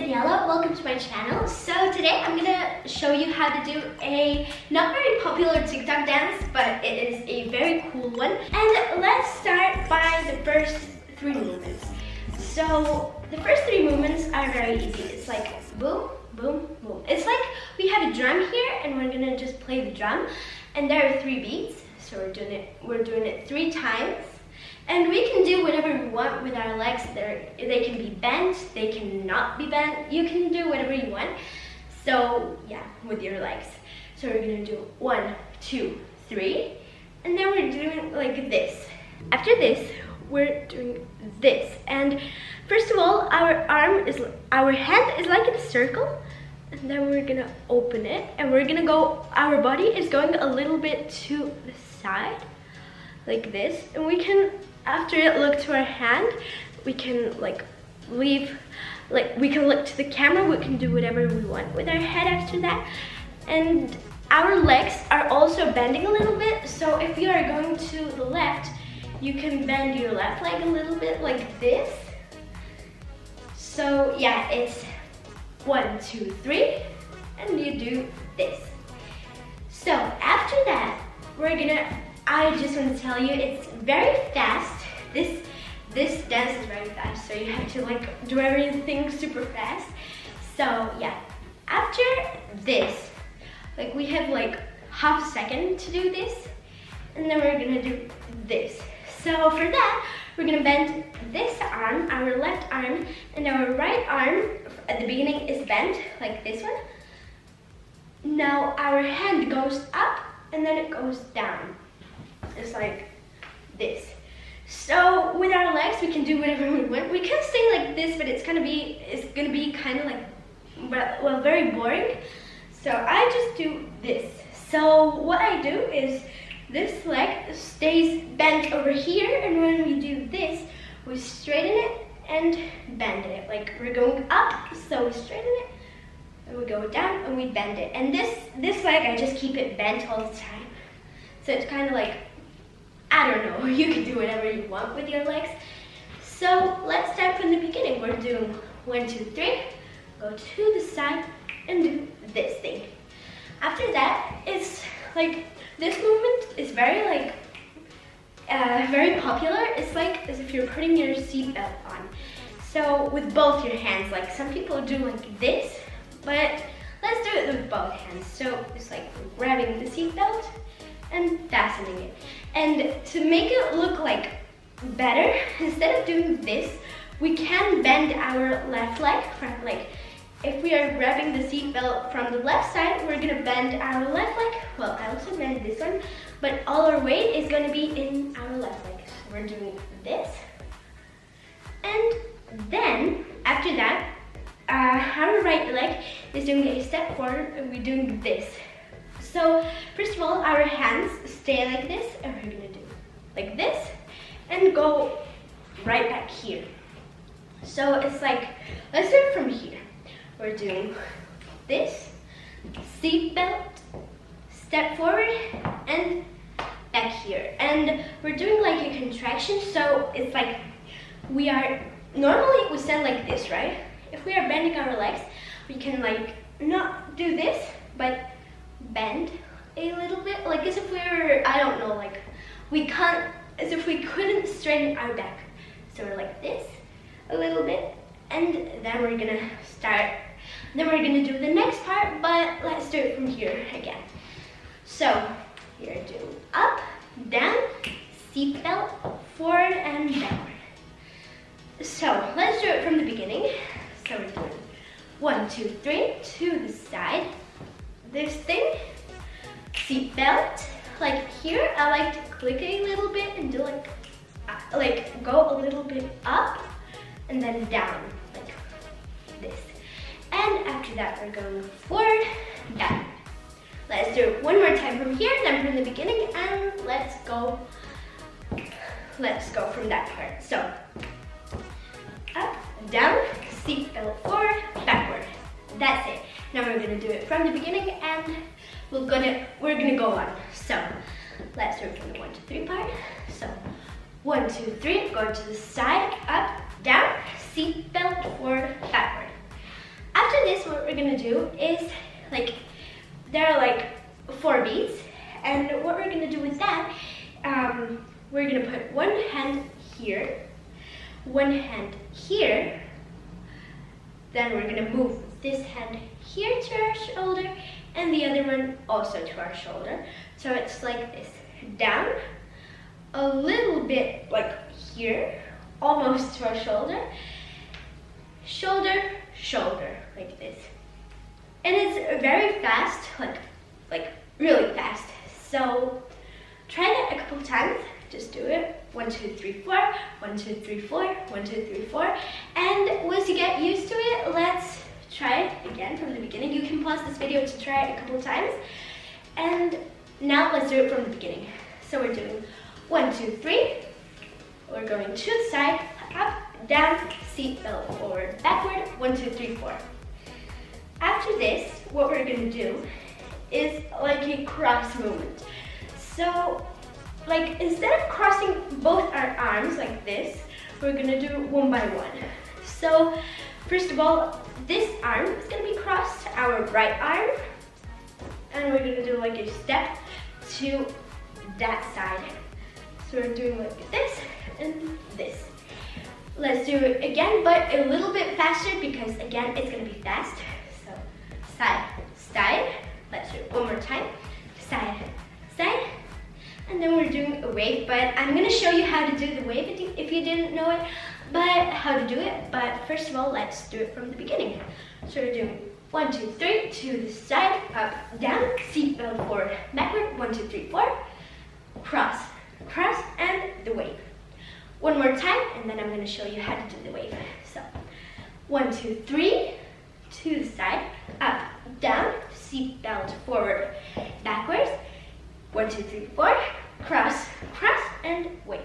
Daniela, welcome to my channel. So today I'm gonna show you how to do a not very popular TikTok dance, but it is a very cool one. And let's start by the first 3 movements. So the first 3 movements are very easy. It's like boom, boom, boom. It's like we have a drum here and we're gonna just play the drum. And there are 3 beats, so we're doing it 3 times. And we can do whatever we want with our legs. They can be bent, they cannot be bent. You can do whatever you want. So yeah, with your legs. So we're gonna do 1, 2, 3, and then we're doing like this. After this, we're doing this. And first of all, our head is like in a circle, and then we're gonna open it, and we're gonna go. Our body is going a little bit to the side, like this, and we can. After it, look to our hand. We can we can look to the camera. We can do whatever we want with our head after that. And our legs are also bending a little bit. So if you are going to the left, you can bend your left leg a little bit like this. So yeah, it's 1, 2, 3, and you do this. So after that, I just want to tell you, it's very fast. This dance is very fast, so you have to do everything super fast. So yeah, after this, we have half a second to do this, and then we're gonna do this. So for that, we're gonna bend this arm, our left arm, and our right arm at the beginning is bent, like this one. Now our hand goes up, and then it goes down. It's like this. So with our legs, we can do whatever we want. We can sing like this, but it's gonna be kind of very boring. So I just do this. So what I do is this leg stays bent over here, and when we do this, we straighten it and bend it. Like we're going up, so we straighten it, and we go down and we bend it. And this leg, I just keep it bent all the time. So it's kind of I don't know, you can do whatever you want with your legs. So let's start from the beginning. We're doing 1, 2, 3, go to the side and do this thing. After that, it's this movement is very very popular. It's like as if you're putting your seatbelt on. So with both your hands, some people do this, but let's do it with both hands. So it's grabbing the seatbelt and fastening it. And to make it look better, instead of doing this, we can bend our left leg. If we are grabbing the seatbelt from the left side, we're gonna bend our left leg. Well, I also bend this one, but all our weight is gonna be in our left leg. So we're doing this. And then, after that, our right leg is doing a step forward, and we're doing this. So first of all, our hands stay like this, and we're gonna do like this, and go right back here. So it's let's do it from here. We're doing this, seat belt, step forward, and back here. And we're doing a contraction, so it's normally we stand like this, right? If we are bending our legs, we can not do this, but bend a little bit, as if we were, I don't know, as if we couldn't straighten our back. So we're like this a little bit, and then we're gonna start. Then we're gonna do the next part, but let's do it from here again. So you're doing up, down, seatbelt, forward, and backward. So let's do it from the beginning. So we're doing 1, 2, 3 to the side. This thing, seat belt, here I like to click a little bit and do go a little bit up and then down, like this. And after that, we're going forward, down. Let's do it one more time from here, then from the beginning, and let's go from that part. So up, down, seat belt forward, backward. That's it. Now we're gonna do it from the beginning, and we're gonna go on. So let's do it from the 1, 2, 3 part. So 1, 2, 3, go to the side, up, down, seat belt forward, backward. gonna do is like, there are like 4 beats, and what we're gonna do with that, we're gonna put one hand here, one hand here, then we're gonna move this hand here to our shoulder, and the other one also to our shoulder. So it's like this, down, a little bit like here, almost to our shoulder, shoulder, shoulder, like this. And it's very fast, like really fast. So try that a couple times. Just do it. 1, 2, 3, 4. 1, 2, 3, 4. 1, 2, 3, 4. And once you get used to it, let's try it again from the beginning. You can pause this video to try it a couple times. And now let's do it from the beginning. So we're doing 1, 2, 3. We're going to the side, up, down, seatbelt, forward, backward, 1, 2, 3, 4. After this, what we're gonna do is like a cross movement. So, like instead of crossing both our arms like this, we're gonna do one by one. So, first of all, this arm is gonna be crossed, our right arm, and we're gonna do like a step to that side. So we're doing like this and this. Let's do it again, but a little bit faster because again, it's gonna be fast. So side, side. Let's do it one more time. Side, side. And then we're doing a wave, but I'm gonna show you how to do the wave if you didn't know it, but how to do it. But first of all, let's do it from the beginning. So we're doing 1, 2, 3, to the side, up, down, seatbelt forward, backward, 1, 2, 3, 4, cross, cross, and the wave. One more time, and then I'm gonna show you how to do the wave. So, 1, 2, 3, to the side, up, down, seatbelt forward, backwards, 1, 2, 3, 4, cross, cross, and wave.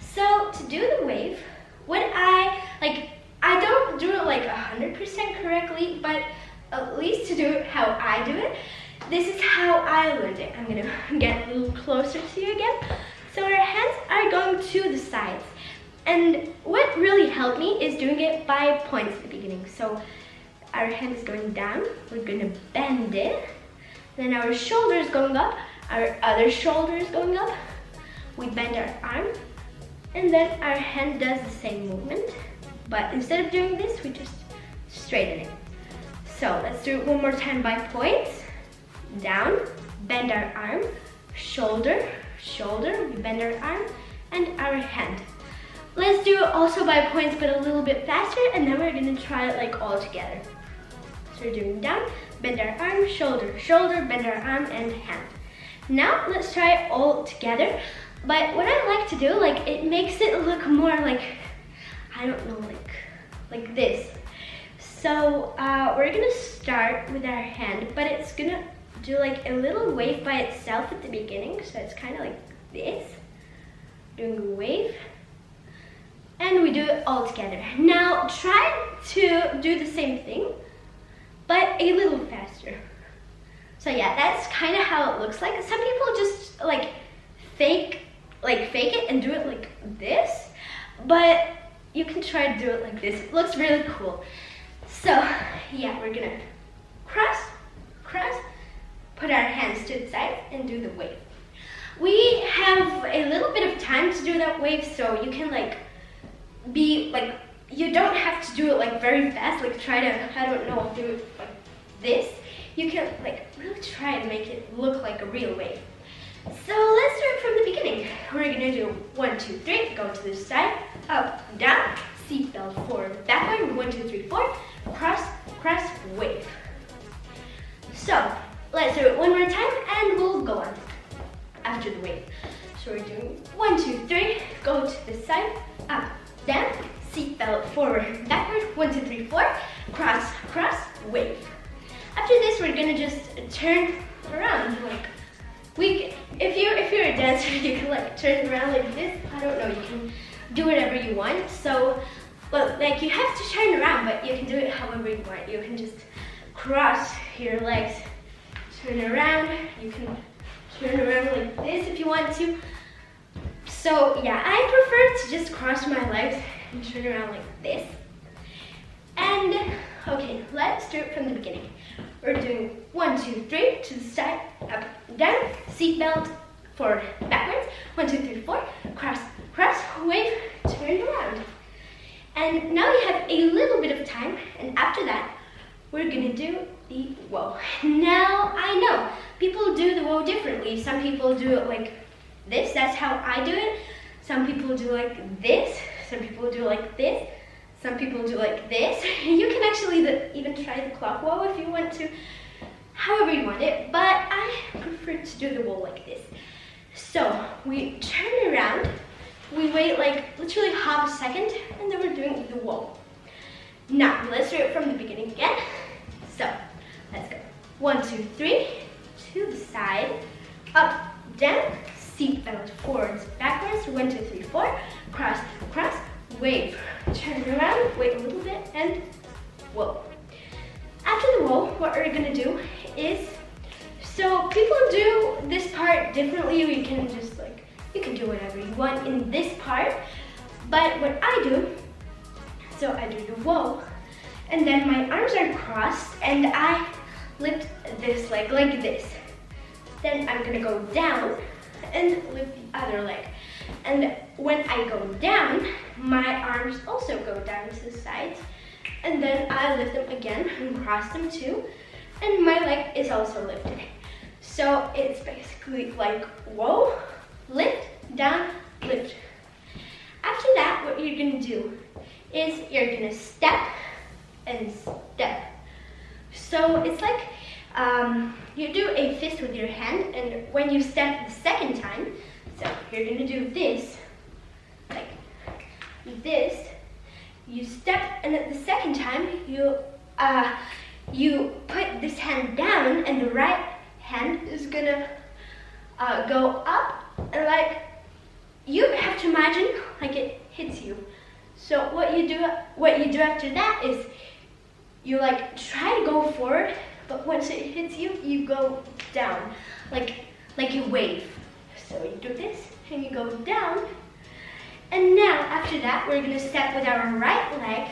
So to do the wave, I don't do it like 100% correctly, but at least to do it how I do it, this is how I learned it. I'm gonna get a little closer to you again. So our hands are going to the sides. And what really helped me is doing it by points at the beginning. So our hand is going down, we're gonna bend it, then our shoulder is going up, our other shoulder is going up, we bend our arm, and then our hand does the same movement, but instead of doing this, we just straighten it. So let's do it one more time by points. Down, bend our arm, shoulder, shoulder, we bend our arm, and our hand. Let's do it also by points, but a little bit faster, and then we're gonna try it like all together. So we're doing down, bend our arm, shoulder, shoulder, bend our arm, and hand. Now let's try it all together. But what I like to do, it makes it look more like, I don't know, like this. So we're gonna start with our hand, but it's gonna do like a little wave by itself at the beginning. So it's kind of like this, doing a wave. And we do it all together. Now try to do the same thing, but a little faster. So yeah, that's kind of how it looks like. Some people just fake it and do it like this, but you can try to do it like this. It looks really cool. So yeah, we're gonna cross, cross, put our hands to the side and do the wave. We have a little bit of time to do that wave, so you can you don't have to do it very fast, try to, I don't know, do it like this. You can really try to make it look like a real wave. So let's do it from the beginning. We're gonna do 1, 2, 3, go to the side, up, down, seatbelt forward, backward, 1, 2, 3, 4, cross, cross, wave. So let's do it one more time and we'll go on after the wave. So we're doing 1, 2, 3, go to the side, up, down, seatbelt forward, backward, 1, 2, 3, 4, cross, cross, wave. After this, we're gonna just turn around. If you're a dancer, you can turn around like this. I don't know, you can do whatever you want. So, but you have to turn around, but you can do it however you want. You can just cross your legs, turn around. You can turn around like this if you want to. So yeah, I prefer to just cross my legs and turn around like this. And Okay, let's do it from the beginning. We're doing 1, 2, 3 to the side, up, down, seatbelt, forward, backwards. 1, 2, 3, 4, cross, cross, wave, turn around. And now we have a little bit of time, and after that, we're gonna do the whoa. Now, I know, people do the whoa differently. Some people do it like this, that's how I do it. Some people do like this, some people do like this, some people do like this. You can actually even try the clock whoa if you want to, however you want it, but I prefer to do the whoa like this. So, we turn around, we wait like literally half a second, and then we're doing the whoa. Now, let's do it from the beginning again. So, let's go. 1, 2, 3, to the side, up, down, seatbelt, forwards, backwards. 1, 2, 3, 4, cross, cross, wave, turn around, wait a little bit, and whoa. After the whoa, what we're gonna do is, so people do this part differently. You can just like, you can do whatever you want in this part, but what I do, so I do the whoa, and then my arms are crossed, and I lift this leg like this. Then I'm gonna go down and lift the other leg. And when I go down, my arms also go down to the sides, and then I lift them again and cross them too, and my leg is also lifted. So it's basically like whoa, lift, down, lift. After that, what you're gonna do is you're gonna step and step. So it's like you do a fist with your hand, and when you step the second time, so you're gonna do this, like this, you step, and at the second time, you put this hand down, and the right hand is gonna go up, and like, you have to imagine like it hits you. So what you do after that is you like try to go forward, but once it hits you, you go down, like you wave. So you do this and you go down. And now after that, we're gonna step with our right leg,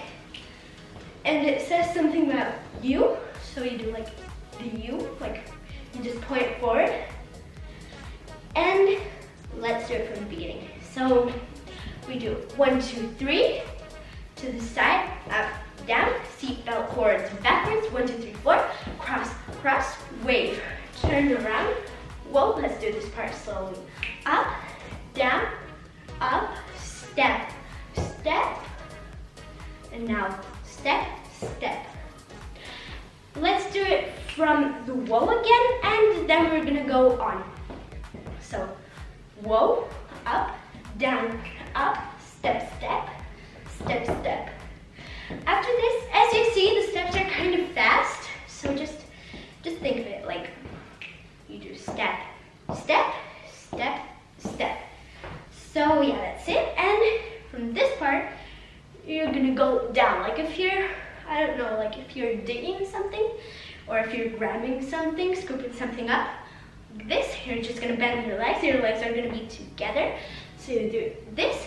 and it says something about you. So you do like the U, like you just point forward. And let's do it from the beginning. So we do 1, 2, 3, to the side, up, down, seatbelt, forwards, backwards. 1, 2, 3, 4, cross, cross, wave, turn around. Whoa, let's do this part slowly. Up, down, up, step, step, and now step, step. Let's do it from the whoa again, and then we're gonna go on. So, whoa, up, down, up, step, step, step, step. After this, as you see, the steps are kind of fast, so just think of it like you do step, step, step, step. So yeah, that's it. And from this part, you're gonna go down. Like if you're, I don't know, like if you're digging something, or if you're grabbing something, scooping something up, like this, you're just gonna bend your legs are gonna be together. So you do this,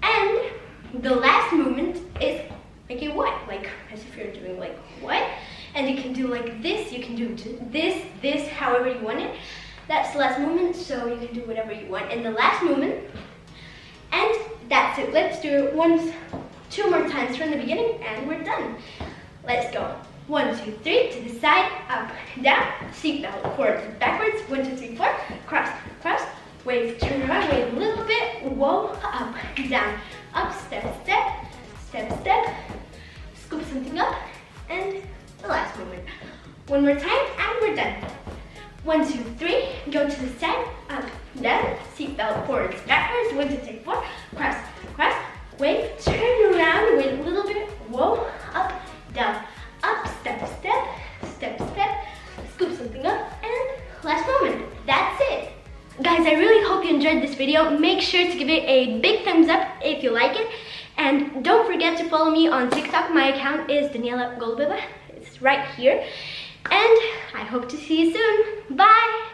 and the last movement is like a what, like as if you're doing like what, and you can do like this, you can do this, however you want it. That's the last movement, so you can do whatever you want in the last movement. And that's it. Let's do it 2 more times from the beginning, and we're done. Let's go. 1, 2, 3, to the side, up, down, seatbelt, forwards, backwards. 1, 2, 3, 4, cross, cross, wave, turn around, wave a little bit, whoa, up, down, up, step, step, step, step, scoop something up, and the last movement. 1 more time, and we're done. 1, 2, 3, go to the side, up, down, seatbelt, forwards, backwards. 1, 2, 3, 4, cross, cross, wave, turn around, wait a little bit, whoa, up, down, up, step, step, step, step, scoop something up, and last moment. That's it. Guys, I really hope you enjoyed this video. Make sure to give it a big thumbs up if you like it. And don't forget to follow me on TikTok. My account is Daniela Golubeva. It's right here. And I hope to see you soon. Bye!